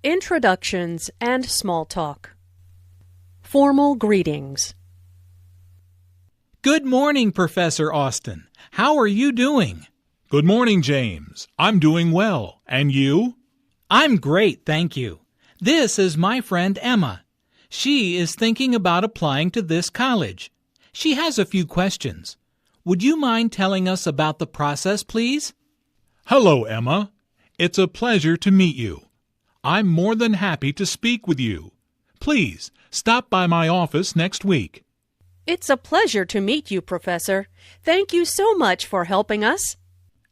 Introductions and Small Talk. Formal Greetings. Good morning, Professor Austin. How are you doing? Good morning, James. I'm doing well. And you? I'm great, thank you. This is my friend Emma. She is thinking about applying to this college. She has a few questions. Would you mind telling us about the process, please? Hello, Emma. It's a pleasure to meet you. I'm more than happy to speak with you. Please, stop by my office next week. It's a pleasure to meet you, Professor. Thank you so much for helping us.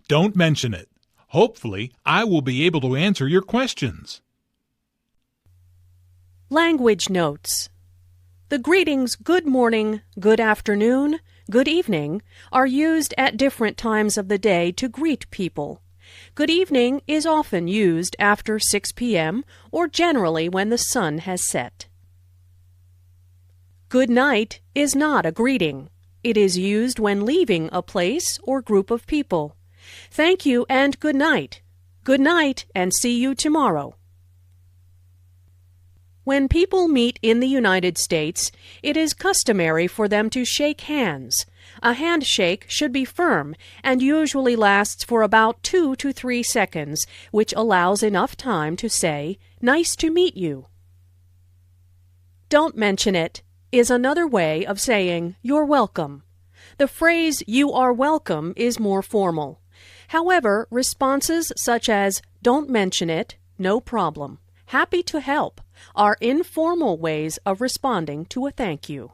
Don't mention it. Hopefully, I will be able to answer your questions. Language Notes. The greetings good morning, good afternoon, good evening are used at different times of the day to greet people. Good evening is often used after 6 p.m. or generally when the sun has set. Good night is not a greeting. It is used when leaving a place or group of people. Thank you and good night. Good night and see you tomorrow. When people meet in the United States, it is customary for them to shake hands. A handshake should be firm and usually lasts for about 2 to 3 seconds, which allows enough time to say, "Nice to meet you." Don't mention it is another way of saying you're welcome. The phrase "you are welcome" is more formal. However, responses such as "don't mention it," "no problem," "happy to help" are informal ways of responding to a thank you.